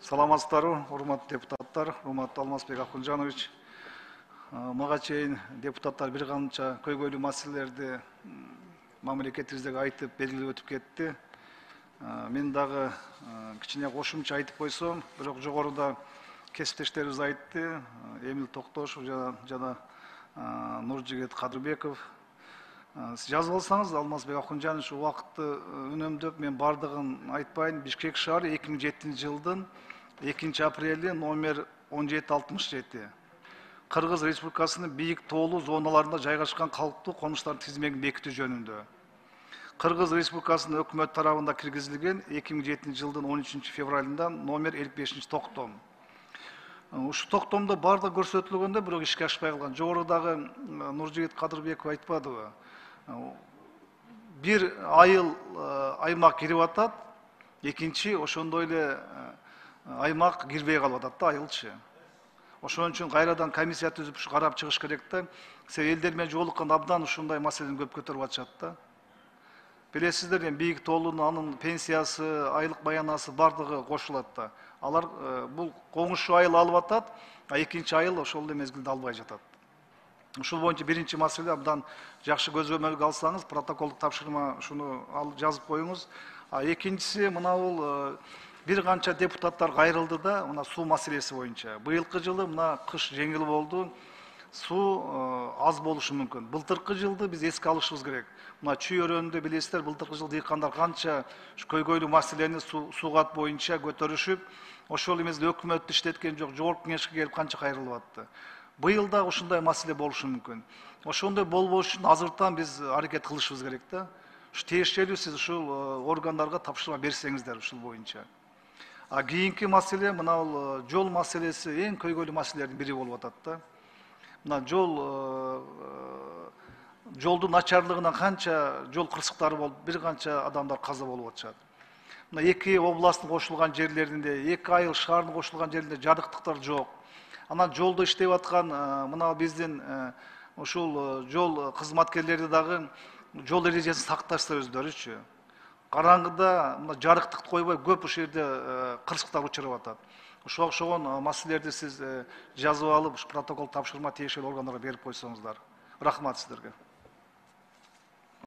Саламатсыздарбы, урматтуу депутаттар, урматтуу Алмазбек Акунжанович. Мага чейин депутаттар бир канча көйгөйлүү маселелерди мамлекетибиздеги айтып белгилеп өтүп кетти. Мен дагы кичине кошумча айтып койсом, бирок жогоруда кесиптештерибиз айтты, Эмил Токтошев жана Нуржигит Кадырбеков. Сиз жазып алсаңыз, Алмазбек Акунжанович, убакытты үнөмдөп мен бардыгын айтпайын. Бишкек шаары 2007 жылдын 2 апрели номер 1767. Кыргыз Республикасынын бийик тоолуу зоналарында жайгашкан калктуу конуштардын тизмегин бекитүү жөнүндө. Кыргыз Республикасынын өкмөт тарабында киргизилген 2007 жылдын 13 февралында номер 55 токтом. Ушу токтомдо бардыгы көрсөтүлгөндө, бирок ишке ашпай калган. Жогорудагы Нуржигит Кадырбеков айтпадыбы? Бир айыл аймак кирип атат, экинчи ошондой эле аймак кирбей калып атат да, айылчы. Ошон үчүн кайрадан комиссия түзүп карап чыгыш керек да. Себеби элдер менен жолукканда абдан ушундай маселени көп көтөрүп атышат да. Билесиздер, бийик тоолунун анын пенсиясы, айлык баянасы бардыгы кошулат да. Алар бул коңушу айыл алып атат, а экинчи айыл ошол эле мезгилде албай жатат. Ушул боюнча биринчи маселе абдан жакшы көзөмөлгө алсаңыз, протоколдук тапшырма ушуну жазып коюңуз. А экинчиси мына бул бир канча депутаттар кайрылды да, мына суу маселеси боюнча. Быйылкы жылы мына кыш жеңил болду. Суу аз болушу мүмкүн. Былтыркы жылды биз эске алышыбыз керек. Мына чүй өрөөнүндө билесиздер, былтыркы жылы дыйкандар канча көйгөйлүү маселени суугат боюнча көтөрүшүп, ошол эмес өкмөттү иштеткен жок, жогорку кеңешке келип канча кайрылып атты. Быйыл да ушундай маселе болушу мүмкүн. Ошондой болбош үчүн азыртан биз аракет кылышыбыз керек да. Тиешелүү сиз ушул органдарга тапшырма берсеңиздер ушул боюнча. А кийинки маселе мына бул жол маселеси эң көйгөйлүү маселелердин бири болуп атат да. Мына жолдун начарлыгынан канча жол кырсыктары болуп, бир канча адамдар каза болуп атышат. Мына эки областтын кошулган жерлеринде, эки айыл шаардын кошулган жерлеринде жарыктыктар жок. Анан жолдо иштеп аткан мына биздин ушул жол кызматкерлери дагы жол эрежесин сакташса өздөрүчү. Караңгыда мына жарыктыкты койбой көп ушул жерде кырсыктар учуруп атат. Ошого окшогон маселелерди сиз жазып алып, протокол тапшырма тиешелүү органдарга берип койсоңуздар. Рахмат сиздерге.